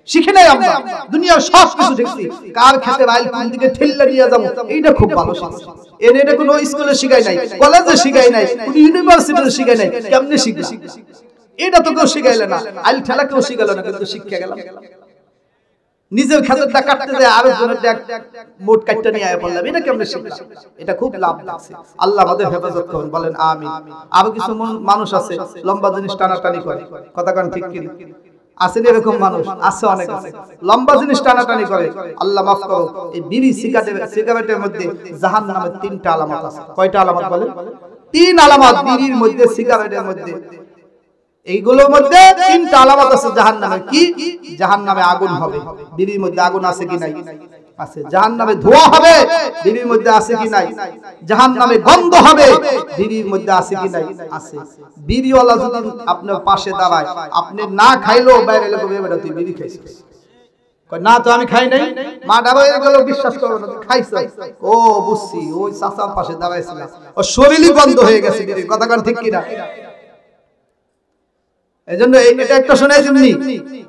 শিখে নাই আমরা, দুনিয়ার সব কিছু দেখছি, কার খেতে রাইল কোন দিকে ঠেললা নিয়ে যাবো, এইটা খুব ভালো শিখছি। এটা কোনো স্কুলে শিখাই নাই, কলেজে শিখাই নাই, কোনো ইউনিভার্সিটিতে শিখাই নাই, কেমনে শিখলা? এটা তো কেউ শিখাইলে না, আইল ঠেলা কেউ শিখাইলো না, কিন্তু শিক্ষা গেলাম। নিজের খেতেরটা কাটতে যায়, আরো জনের মোট কাটতে নিয়ে আয়া পড়লাম, এটা কেমনে শিখলাম? এটা খুব লাভ আছে। আল্লাহ আমাদের হেফাজত করুন, বলেন আমিন। আরো কিছু মানুষ আছে লম্বা জিনিস টানাটানি করে। কতক্ষণ ঠিক কিনা? আসেন এরকম মানুষ আছে, অনেক আছে, লম্বা জিনিস টানাটানি করে। আল্লাহ মাফ করো। এই বিড়ি সিগারেটের মধ্যে জাহান্নামের 3টা আলামত আছে। কয়টা আলামত বলেন? 3 আলামত বিড়ির মধ্যে, সিগারেটের মধ্যে। এইগুলোর মধ্যে 3টা আলামত আছে জাহান্নামের। কি? জাহান্নামে আগুন হবে। বিড়ির মধ্যে আগুন আছে কি নাই? আছে। জাহান্নামে ধোঁয়া হবে, বিড়ির মধ্যে আছে কি নাই? জাহান্নামে গন্ধ হবে, বিড়ির মধ্যে আছে কি নাই? আছে। বিড়িওয়ালা যদি আপনার পাশে দাঁড়ায়, আপনি না খাইলেও বাইরে লোক বেটা তুই বিড়ি খাইছিস, কয় না তো আমি খাই নাই, মা ডাবা এগুলো বিশ্বাস করবে না, খাইছ। ও বুঝছি, ওই চাচার পাশে দাঁড়াইছিল, ও শরীরই বন্ধ হয়ে গেছে বিড়ির। কথাকার ঠিক কিনা? এজন্য এটা একটা শোনাইছেন নি,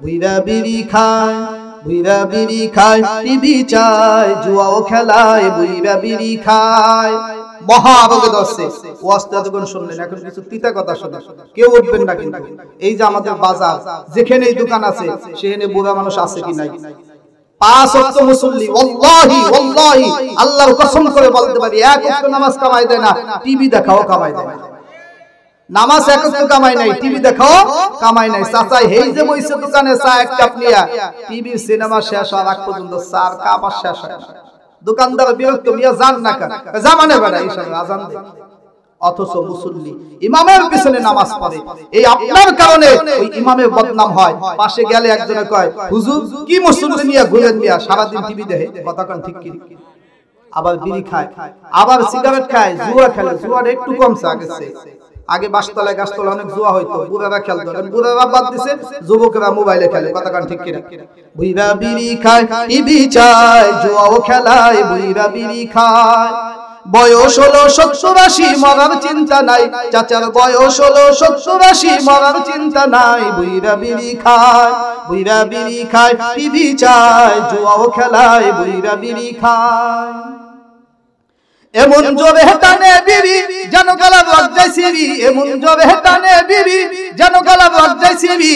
বুইরা বিড়ি খায়, বুইরা বিড়ি খায়, টিভি চায়, জুয়াও খেলায়, বুইরা বিড়ি খায়। মহা আবেগ আছে। ওয়াজটা যখন শুনলেন, এখন কিছু তিতা কথা শোনেন, কেউ উঠবেন না কিন্তু। এই যে আমাদের বাজার, যেখানে এই দোকান আছে, সেখানে বুড়া মানুষ আছে কি নাই? 5 ওয়াক্ত মুসল্লি, ওয়াল্লাহি ওয়াল্লাহি আল্লাহর কসম করে বলতে পারি, 1 ওয়াক্ত নামাজ কামাই দেয় না, টিভি দেখাও কামাই দেয় না। নামাজ এক ওয়াক্ত কামাই নাই, টিভি দেখাও কামাই নাই। চাচা এই যে বইছে দোকানে চা এক কাপ নিয়া, টিভি সিনেমা শেষ হওয়ার আগ পর্যন্ত চার কাপ আর শেষ হয় না। দোকানদার বিরক্ত, মিয়া জান না কেন? জামানে বেড়া এইসব আজান দেয়। অথচ মুসল্লি ইমামের পিছনে নামাজ পড়ে। এই আপনার কারণে ওই ইমামের বদনাম হয়। পাশে গেলে একজনে কয়, হুজুর কি মুসল্লি নিয়ে ঘুরেন মিয়া, সারাদিন টিভি দেখে, কথা কোন ঠিক কি? আবার বিড়ি খায়, আবার সিগারেট খায়, জুয়া খেলে। জুয়ার একটু কমছে আগেছে। আগে বাসতলায় গাছতলায় অনেক জুয়া হইতো, বুড়ারা খেলতো, বুড়ারা বাদ দিছে, যুবকেরা মোবাইলে খেলে, কথা কান ঠিক কিনা? বুইরা বিড়ি খায়, টিভি চায়, জুয়াও খেলায়, বুইরা বিড়ি খায়। বয়স হলো 70-80, মরার চিন্তা নাই, চাচার বয়স হলো 70-80, মরার চিন্তা নাই, বুইরা বিড়ি খায়, বুইরা বিড়ি খায়, টিভি চায়, জুয়াও খেলায়, বুইরা বিড়ি খায়। এমন জোরে টানে বিড়ি যেন গলা বাজায় সিঁড়ি, এমন জোরে টানে বিড়ি যেন গলা বাজায় সিঁড়ি,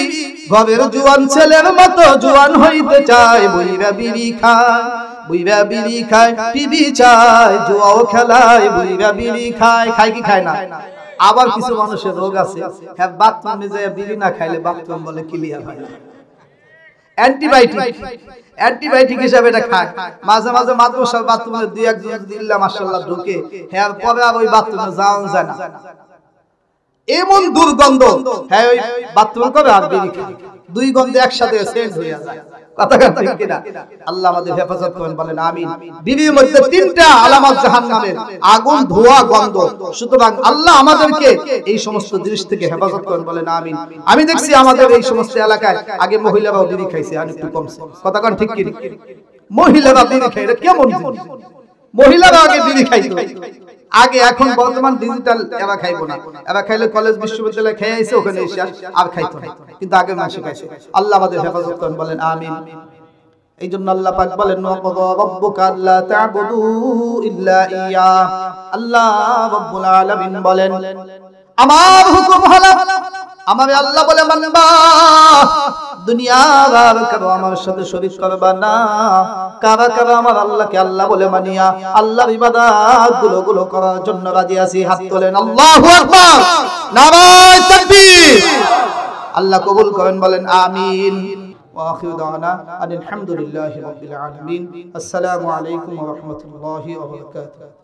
ঘরের জুয়ান ছেলের মতো জুয়ান হইতে চায়, বুইরা বিড়ি খায়, বুইরা বিড়ি খায়, টিভি চায়, জুয়াও খেলায়, বুইরা বিড়ি খায়। খায় কি খায় না? আবার কিছু মানুষের রোগ আছে, হ্যাঁ বাথরুমে যায় বিড়ি না খাইলে বাথরুম বলে ক্লিয়ার হয় না। অ্যান্টিবায়োটিক হিসাবে এটা খায়। মাঝে মাঝে মাদ্রাসার বাথরুমে দুই একজন দিল্লা মাশাআল্লাহ ঢুকে, হ্যাঁ পরে আর ওই বাথরুমে যাওয়া যায় না, এমন দুর্গন্ধ। হ্যাঁ ওই বাথরুম করে আর বিড়ি খায়, দুই গন্ধে একসাথে সেন্ট হয়ে যায়, কথা ঠিক কিনা? আল্লাহ আমাদের হেফাজত করেন, বলেন আমিন। বিড়ির মধ্যে তিনটা আলামত জাহান্নামের, আগুন, ধোঁয়া, গন্ধ। সুতরাং আল্লাহ আমাদেরকে এই সমস্ত জিনিস থেকে হেফাজত করেন, বলেন আমিন। আমি দেখছি আমাদের এই সমস্ত এলাকায় আগে মহিলারাও বিড়ি খাইছে, আর একটু কমছে, কথা কান ঠিক কিনা? মহিলারা বিড়ি খায়, এটা কেমন জিনিস? মহিলারা আগে বিড়ি খাইতো আগে, এখন বর্তমান ডিজিটাল এরা খাইবো না, এরা খাইলে কলেজ বিশ্ববিদ্যালয়ে খেয়ে আইছে, ওখানে এসে আর খাইতো না, কিন্তু আগে মানুষ খাইছে। আল্লাহ আমাদের হেফাজত করেন, বলেন আমিন। এই জন্য আল্লাহ পাক বলেন, ওয়াকাদা রাব্বুকা আল্লা তা'বুদু ইল্লা ইয়্যা। আল্লাহ রাব্বুল আলামিন বলেন, আমার হুকুম হলো, আমারে আল্লাহ বলে মানবা, দুনিয়ার কারো আমার সাথে শরীক করবা না। কারা কারা আমার আল্লাহকে আল্লাহ বলে মানিয়া আল্লাহর ইবাদত গুলো করার জন্য রাজি আছি? হাত তোলেন, আল্লাহু আকবার, নারায়ে তাকবীর। আল্লাহ কবুল করেন, বলেন আমিন। ওয়া আখিরু দাওয়ানা আলহামদুলিল্লাহি রাব্বিল আলামিন। আসসালামু আলাইকুম ওয়া রাহমাতুল্লাহি ওয়া বারাকাতুহু।